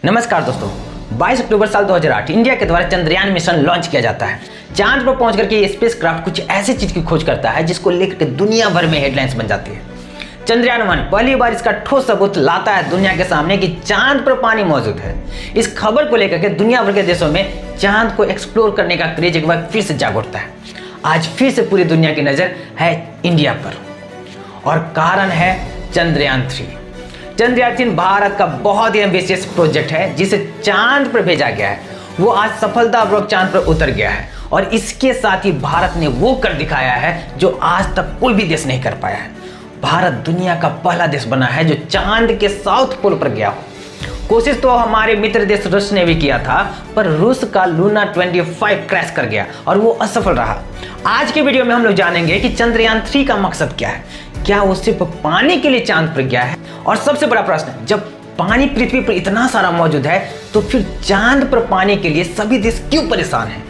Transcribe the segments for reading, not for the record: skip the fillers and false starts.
नमस्कार दोस्तों, 22 अक्टूबर साल 2008 इंडिया के द्वारा चंद्रयान मिशन लॉन्च किया जाता है। चांद पर पहुंच करके ये स्पेसक्राफ्ट कुछ ऐसी चीज की खोज करता है जिसको लेकर दुनिया भर में हेडलाइंस बन जाती है। चंद्रयान-1 पहली बार इसका ठोस सबूत लाता है दुनिया के सामने कि चांद पर पानी मौजूद है। इस खबर को लेकर के दुनिया भर के देशों में चांद को एक्सप्लोर करने का क्रेज एक बार फिर से जाग उठता है। आज फिर से पूरी दुनिया की नजर है इंडिया पर और कारण है चंद्रयान-3। चंद्रयान-3 भारत का बहुत ही एम्बिशियस प्रोजेक्ट है जिसे चांद पर भेजा गया है। वो आज सफलतापूर्वक चांद पर उतर गया है और इसके साथ ही भारत ने वो कर दिखाया है जो आज तक कोई भी देश नहीं कर पाया है। भारत दुनिया का पहला देश बना है जो चांद के साउथ पोल पर गया हो। कोशिश तो हमारे मित्र देश रूस ने भी किया था, पर रूस का लूना 25 क्रैश कर गया और वो असफल रहा। आज के वीडियो में हम लोग जानेंगे कि चंद्रयान-3 का मकसद क्या है। क्या वो सिर्फ पानी के लिए चांद पर गया है? और सबसे बड़ा प्रश्न, जब पानी पृथ्वी पर इतना सारा मौजूद है तो फिर चांद पर पाने के लिए सभी देश क्यों परेशान हैं?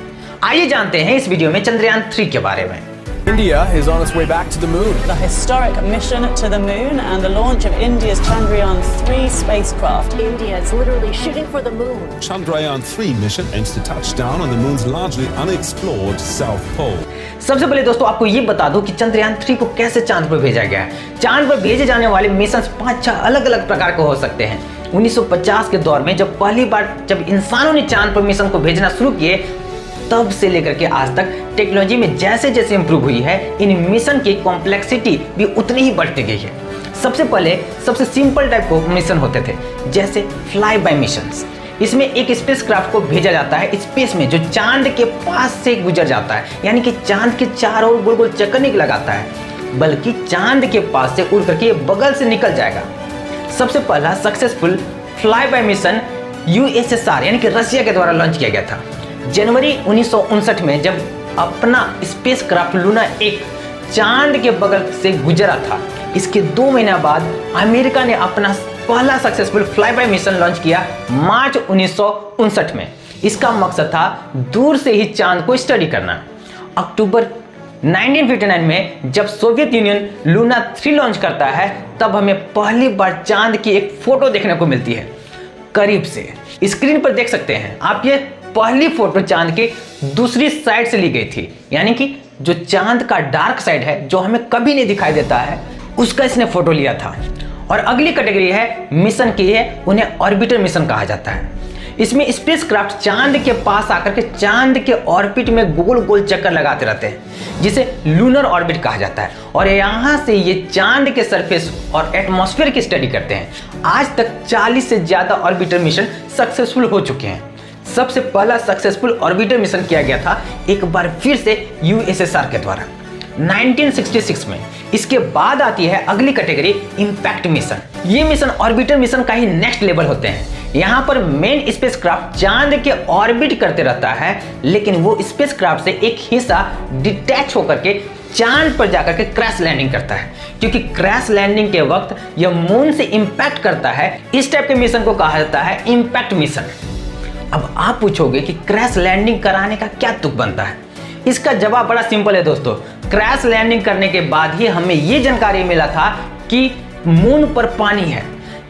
आइए जानते हैं इस वीडियो में चंद्रयान-3 के बारे में। India is on its way back to the moon. The historic mission to the moon and the launch of India's Chandrayaan-3 spacecraft. India is literally shooting for the moon. Chandrayaan-3 mission aims to touch down on the moon's largely unexplored south pole. सबसे पहले दोस्तों आपको ये बता दूं कि चंद्रयान-3 को कैसे चांद पर भेजा गया है। चांद पर भेजे जाने वाले मिशन 5-6 अलग-अलग प्रकार के हो सकते हैं। 1950 के दौर में जब पहली बार इंसानों ने चांद पर मिशन को भेजना शुरू किए, तब से लेकर के आज तक टेक्नोलॉजी में जैसे जैसे इंप्रूव हुई है, इन मिशन की कॉम्प्लेक्सिटी भी उतनी ही बढ़ती गई है। सबसे पहले सबसे सिंपल टाइप को मिशन होते थे, जैसे फ्लाई बाय मिशंस। इसमें एक स्पेसक्राफ्ट को भेजा जाता है स्पेस में जो चांद के पास से गुजर जाता है, यानी कि चांद के चारों ओर गोल गोल चक्कर नहीं लगाता है, बल्कि चांद के पास से उड़ करके बगल से निकल जाएगा। सबसे पहला successful fly bye mission USSR यानी कि रशिया के द्वारा लॉन्च किया गया था। जनवरी 1959 में जब अपना स्पेसक्राफ्ट लूना 1 चांद के बगल से गुजरा था, इसके 2 महीना बाद अमेरिका ने अपना पहला successful fly bye mission launch किया मार्च 1959 में। इसका मकसद था दूर से ही चांद को स्टडी करना। अक्टूबर 1959 में जब सोवियत यूनियन लूना 3 लॉन्च करता है, तब हमें पहली बार चांद की एक फोटो देखने को मिलती है करीब से। स्क्रीन पर देख सकते हैं आप, ये पहली फोटो चांद के दूसरी साइड से ली गई थी, यानी कि जो चांद का डार्क साइड है जो हमें कभी नहीं दिखाई देता है, उसका इसने फोटो लिया था। और अगली कैटेगरी है मिशन की है, उन्हें ऑर्बिटर मिशन कहा जाता है। इसमें स्पेसक्राफ्ट चांद के पास आकर के चांद के ऑर्बिट में गोल गोल चक्कर लगाते रहते हैं, जिसे लूनर ऑर्बिट कहा जाता है। और यहाँ से ये चांद के सरफेस और एटमॉस्फेयर की स्टडी करते हैं। आज तक 40 से ज्यादा ऑर्बिटर मिशन सक्सेसफुल हो चुके हैं। सबसे पहला सक्सेसफुल ऑर्बिटर मिशन किया गया था एक बार फिर से यूएसएसआर के द्वारा 1966 में। इसके बाद आती है अगली कैटेगरी इंपैक्ट मिशन। ये मिशन ऑर्बिटर मिशन का ही नेक्स्ट लेवल होते हैं। यहाँ पर मेन स्पेसक्राफ्ट चांद के ऑर्बिट करते रहता है, लेकिन वो स्पेसक्राफ्ट से एक हिस्सा डिटैच होकर के चांद पर जाकर के क्रैश लैंडिंग करता है, क्योंकि क्रैश लैंडिंग के वक्त यह मून से इंपैक्ट करता है। इस टाइप के मिशन को कहा जाता है इंपैक्ट मिशन। अब आप पूछोगे कि क्रैश लैंडिंग कराने का क्या तुक बनता है? इसका जवाब बड़ा सिंपल है दोस्तों। क्रैश लैंडिंग करने के बाद ही हमें यह जानकारी मिला था कि मून पर पानी है।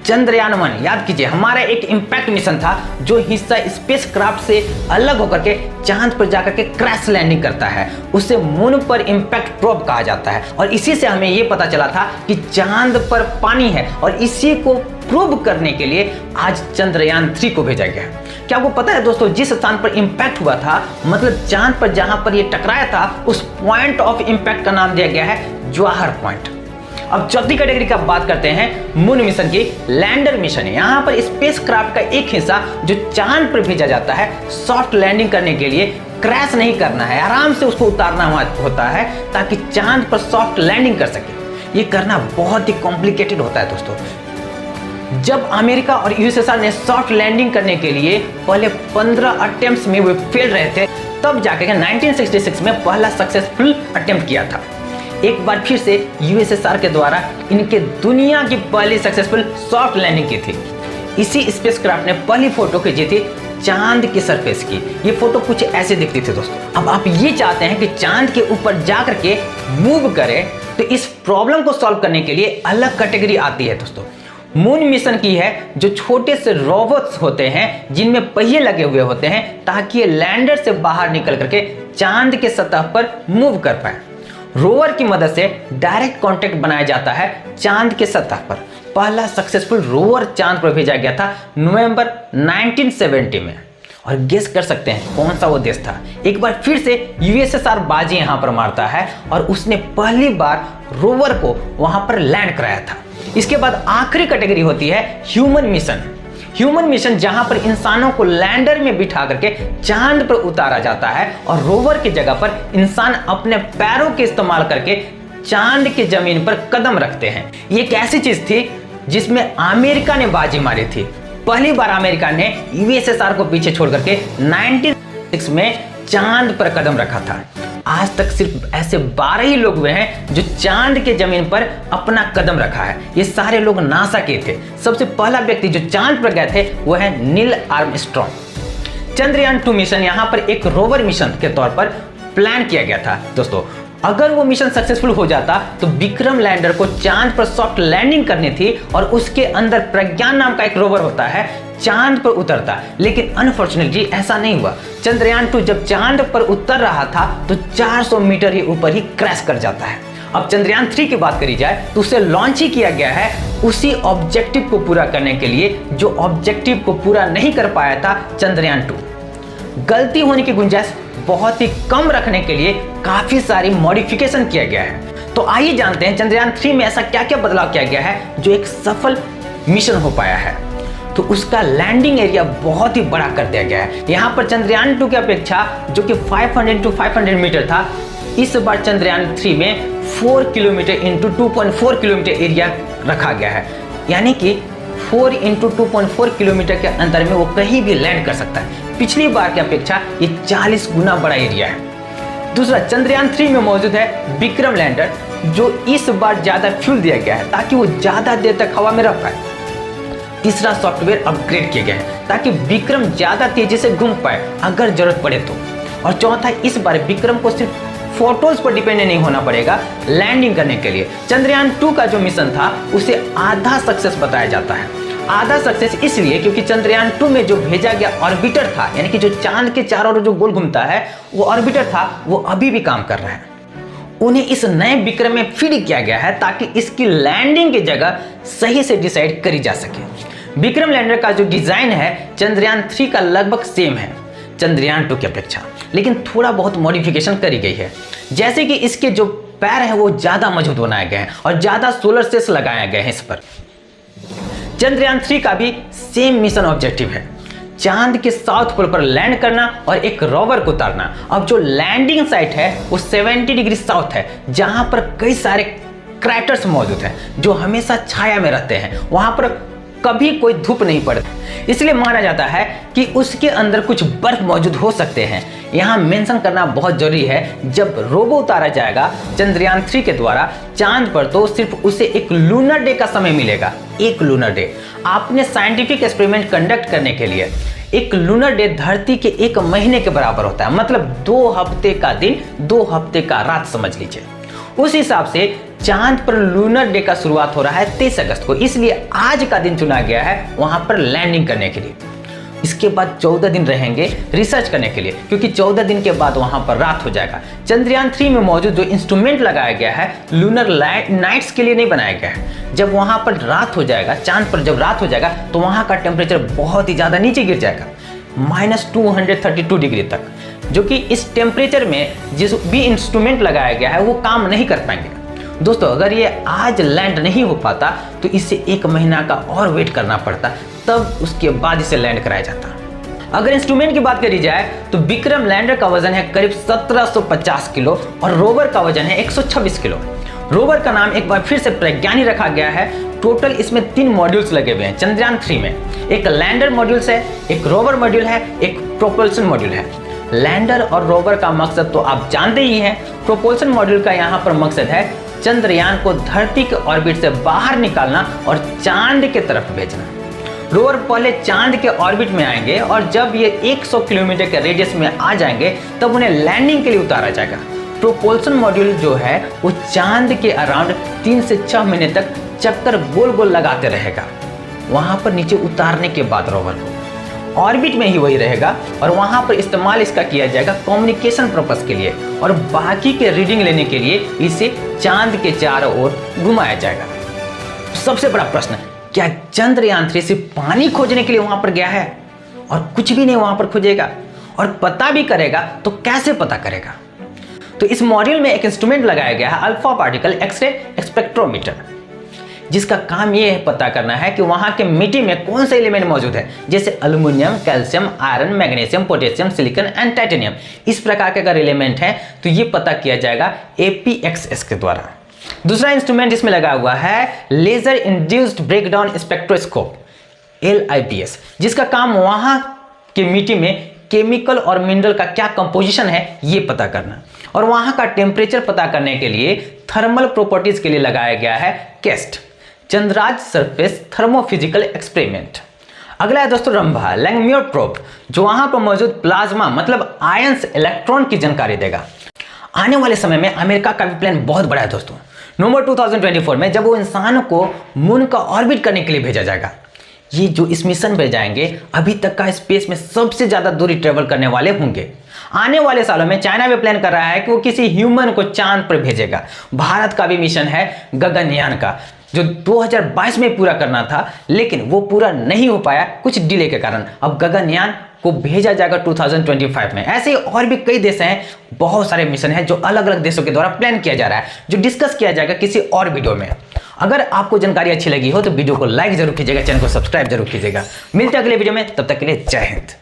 चंद्रयान-1 याद कीजिए, हमारा एक इंपैक्ट मिशन था जो हिस्सा स्पेसक्राफ्ट से अलग होकर के चांद पर जाकर के क्रैश लैंडिंग करता है। उसे मून पर इंपैक्ट प्रोब कहा जाता है और इसी से हमें यह पता चला था कि चांद पर पानी है। और इसी को प्रूव करने के लिए आज चंद्रयान-3 को भेजा गया। क्या आपको पता है दोस्तों, जिस स्थान पर इंपैक्ट हुआ था, मतलब चांद पर जहां पर यह टकराया था, उस पॉइंट ऑफ इंपैक्ट का नाम दिया गया है जवाहर पॉइंट। अब चौथी कैटेगरी का बात करते हैं मून मिशन की। लैंडर मिशन है। यहाँ पर स्पेसक्राफ्ट का एक हिस्सा जो चांद पर भेजा जाता है सॉफ्ट लैंडिंग करने के लिए, क्रैश नहीं करना है, आराम से उसको उतारना होता है ताकि चांद पर सॉफ्ट लैंडिंग कर सके। ये करना बहुत ही कॉम्प्लिकेटेड होता है दोस्तों। जब अमेरिका और यूएसएसआर ने सॉफ्ट लैंडिंग करने के लिए पहले 15 अटेम्प्ट्स में वे फेल रहे थे, तब जाकर 1966 में पहला सक्सेसफुल अटेम्प्ट किया था। एक बार फिर से यूएसएसआर के द्वारा इनके दुनिया की पहली सक्सेसफुल सॉफ्ट लैंडिंग की थी। इसी स्पेसक्राफ्ट ने पहली फोटो खींची थी चांद की सरफेस की। ये फोटो कुछ ऐसे दिखती थी दोस्तों। अब आप ये चाहते हैं कि चांद के ऊपर जाकर के मूव करें, तो इस प्रॉब्लम को सॉल्व करने के लिए अलग कैटेगरी आती है दोस्तों। मून मिशन की है जो छोटे से रोबोट्स होते हैं जिनमें पहिए लगे हुए होते हैं ताकि ये लैंडर से बाहर निकल करके चांद के सतह पर मूव कर पाए। रोवर की मदद से डायरेक्ट कांटेक्ट बनाया जाता है चांद के सतह पर। पहला सक्सेसफुल रोवर चांद पर भेजा गया था नवंबर 1970 में। और गेस कर सकते हैं कौन सा वो देश था। एक बार फिर से यूएसएसआर बाजी यहां पर मारता है और उसने पहली बार रोवर को वहां पर लैंड कराया था। इसके बाद आखिरी कैटेगरी होती है ह्यूमन मिशन। ह्यूमन मिशन जहां पर इंसानों को लैंडर में बिठा करके चांद पर उतारा जाता है और रोवर की जगह पर इंसान अपने पैरों के इस्तेमाल करके चांद की जमीन पर कदम रखते हैं। ये एक ऐसी चीज थी जिसमें अमेरिका ने बाजी मारी थी। पहली बार अमेरिका ने यूएसएसआर को पीछे छोड़ करके 1906 में चांद पर कदम रखा था। आज तक सिर्फ ऐसे 12 ही लोग हुए हैं जो चांद के जमीन पर अपना कदम रखा है। ये सारे लोग नासा के थे। सबसे पहला व्यक्ति जो चांद पर गए थे वो है नील आर्मस्ट्रॉन्ग। चंद्रयान 2 मिशन यहाँ पर एक रोवर मिशन के तौर पर प्लान किया गया था। दोस्तों अगर वो मिशन सक्सेसफुल हो जाता तो विक्रम लैंडर को चांद पर सॉफ्ट लैंडिंग करनी थी और उसके अंदर प्रज्ञान नाम का एक रोवर होता है चांद पर उतरता। लेकिन अनफॉर्चुनेटली ऐसा नहीं हुआ। चंद्रयान 2 जब चांद पर उतर रहा था तो 400 मीटर ही ऊपर ही क्रैश कर जाता है। अब चंद्रयान 3 की बात करी जाए तो उसे लॉन्च ही किया गया है उसी ऑब्जेक्टिव को पूरा करने के लिए जो ऑब्जेक्टिव को पूरा नहीं कर पाया था चंद्रयान 2। गलती होने की गुंजाइश बहुत ही कम रखने के लिए काफी सारी मॉडिफिकेशन किया गया है। तो आइए जानते हैं चंद्रयान 3 में ऐसा क्या क्या बदलाव किया गया है जो एक सफल मिशन हो पाया है। तो उसका लैंडिंग एरिया बहुत ही बड़ा कर दिया गया है। यहाँ पर चंद्रयान 2 की अपेक्षा जो कि 500 to 500 मीटर था, इस बार चंद्रयान 3 में 4 किलोमीटर इंटू 2.4 किलोमीटर एरिया रखा गया है। यानी कि 4 इंटू 2.4 किलोमीटर के अंतर में वो कहीं भी लैंड कर सकता है। पिछली बार की अपेक्षा ये 40 गुना बड़ा एरिया है। दूसरा, चंद्रयान 3 में मौजूद है विक्रम लैंडर जो इस बार ज्यादा फ्यूल दिया गया है ताकि वो ज्यादा देर तक हवा में रह पाए। तीसरा, सॉफ्टवेयर अपग्रेड किए गए हैं ताकि विक्रम ज्यादा तेजी से घूम पाए अगर जरूरत पड़े तो। और चौथा, इस बार विक्रम को सिर्फ फोटोज पर डिपेंड नहीं होना पड़ेगा लैंडिंग करने के लिए। चंद्रयान 2 का जो मिशन था उसे आधा सक्सेस बताया जाता है। आधा सक्सेस इसलिए क्योंकि चंद्रयान 2 में जो भेजा गया ऑर्बिटर था, यानी कि जो चांद के चारों ओर जो गोल घूमता है वो ऑर्बिटर था, वो अभी भी काम कर रहा है। उन्हें इस नए विक्रम में फीड किया गया है ताकि इसकी लैंडिंग की जगह सही से डिसाइड करी जा सके। विक्रम लैंडर का जो डिजाइन है चंद्रयान 3 का लगभग सेम है चंद्रयान 2 की अपेक्षा, लेकिन थोड़ा बहुत मॉडिफिकेशन करी गई है। जैसे कि इसके जो पैर है वो ज्यादा मजबूत बनाए गए हैं और ज्यादा सोलर सेल्स लगाए गए हैं इस पर। चंद्रयान 3 का भी सेम मिशन ऑब्जेक्टिव है, चांद के साउथ पोल पर लैंड करना और एक रोवर को उतारना। अब जो लैंडिंग साइट है वो 70 डिग्री साउथ है जहां पर कई सारे क्रैटर्स मौजूद हैं जो हमेशा छाया में रहते हैं। वहां पर कभी कोई धूप नहीं पड़ती, इसलिए माना जाता है कि उसके अंदर कुछ बर्फ मौजूद हो सकते हैं। यहाँ मेंशन करना बहुत जरूरी है, जब रोबो उतारा जाएगा चंद्रयान 3 के द्वारा चांद पर तो सिर्फ उसे एक लूनर डे का समय मिलेगा। एक लूनर डे आपने साइंटिफिक एक्सपेरिमेंट कंडक्ट करने के लिए एक लूनर डे धरती के 1 महीने के बराबर होता है, मतलब 2 हफ्ते का दिन 2 हफ्ते का रात समझ लीजिए। उस हिसाब से चांद पर लूनर डे का शुरुआत हो रहा है 23 अगस्त को, इसलिए आज का दिन चुना गया है वहां पर लैंडिंग करने के लिए। इसके बाद 14 दिन रहेंगे रिसर्च करने के लिए, क्योंकि 14 दिन के बाद वहां पर रात हो जाएगा। चंद्रयान 3 में मौजूद जो इंस्ट्रूमेंट लगाया गया है लूनर नाइट्स के लिए नहीं बनाया गया है। जब वहां पर रात हो जाएगा, चांद पर जब रात हो जाएगा तो वहां का टेम्परेचर बहुत ही ज्यादा नीचे गिर जाएगा, -232 डिग्री तक, जो कि इस टेम्परेचर में जिस भी इंस्ट्रूमेंट लगाया गया है वो काम नहीं कर पाएंगे। दोस्तों अगर ये आज लैंड नहीं हो पाता तो इसे 1 महीना का और वेट करना पड़ता, तब उसके बाद इसे लैंड कराया जाता। अगर इंस्ट्रूमेंट की बात करी जाए तो विक्रम लैंडर का वजन है करीब 1750 किलो और रोवर का वजन है 126 किलो। रोवर का नाम एक बार फिर से प्रज्ञानी रखा गया है। टोटल इसमें 3 मॉड्यूल्स लगे हुए हैं चंद्रयान 3 में। एक लैंडर मॉड्यूल है, एक रोवर मॉड्यूल है, एक प्रोपल्सन मॉड्यूल है। लैंडर और रोवर का मकसद तो आप जानते ही हैं। प्रोपल्सन मॉड्यूल का यहाँ पर मकसद है चंद्रयान को धरती के ऑर्बिट से बाहर निकालना और चांद की तरफ भेजना। रोवर पहले चांद के ऑर्बिट में आएंगे और जब ये 100 किलोमीटर के रेडियस में आ जाएंगे तब उन्हें लैंडिंग के लिए उतारा जाएगा। प्रोपल्सन मॉड्यूल जो है वो चांद के अराउंड 3 से 6 महीने तक चक्कर गोल गोल लगाते रहेगा। वहाँ पर नीचे उतारने के बाद रोवर को ऑर्बिट में ही वही रहेगा और वहाँ पर इस्तेमाल इसका किया जाएगा कम्युनिकेशन पर्पस के लिए और बाकी के रीडिंग लेने के लिए इसे चांद के चारों ओर घुमाया जाएगा। सबसे बड़ा प्रश्न, क्या चंद्रयान 3 सिर्फ पानी खोजने के लिए वहाँ पर गया है और कुछ भी नहीं वहाँ पर खोजेगा? और पता भी करेगा तो कैसे पता करेगा? तो इस मॉड्यूल में एक इंस्ट्रूमेंट लगाया गया है अल्फा पार्टिकल एक्सरे स्पेक्ट्रोमीटर, जिसका काम ये है पता करना है कि वहाँ के मिट्टी में कौन से एलिमेंट मौजूद है, जैसे aluminium, calcium, iron, magnesium, potassium, silicon and titanium. इस प्रकार के अगर एलिमेंट है तो ये पता किया जाएगा APXS के द्वारा। दूसरा इंस्ट्रूमेंट इसमें लगा हुआ है laser induced breakdown spectroscope LIBS, जिसका काम वहाँ के मिट्टी में केमिकल और मिनरल का क्या कंपोजिशन है ये पता करना और वहाँ का टेम्परेचर पता करने के लिए थर्मल प्रॉपर्टीज के लिए लगाया गया है cast Chandra's surface thermophysical experiment. अगला है दोस्तों रंभा लैंगम्योर प्रोब, जो वहाँ पर मौजूद प्लाज्मा मतलब आयंस इलेक्ट्रॉन की जानकारी देगा। आने वाले समय में अमेरिका का भी प्लान बहुत बड़ा है दोस्तों। नवंबर 2024 में जब वो इंसान को मून का ऑर्बिट करने के लिए भेजा जाएगा। ये जो इस मिशन पे जाएंगे अभी तक का स्पेस में सबसे ज्यादा दूरी ट्रेवल करने वाले होंगे। आने वाले सालों में चाइना भी प्लान कर रहा है कि वो किसी ह्यूमन को चांद पर भेजेगा। भारत का भी मिशन है गगनयान का, जो 2022 में पूरा करना था लेकिन वो पूरा नहीं हो पाया कुछ डिले के कारण। अब गगनयान को भेजा जाएगा 2025 में। ऐसे ही और भी कई देश हैं, बहुत सारे मिशन हैं जो अलग अलग देशों के द्वारा प्लान किया जा रहा है, जो डिस्कस किया जाएगा किसी और वीडियो में। अगर आपको जानकारी अच्छी लगी हो तो वीडियो को लाइक जरूर कीजिएगा, चैनल को सब्सक्राइब जरूर कीजिएगा। मिलते हैं अगले वीडियो में, तब तक के लिए जय हिंद।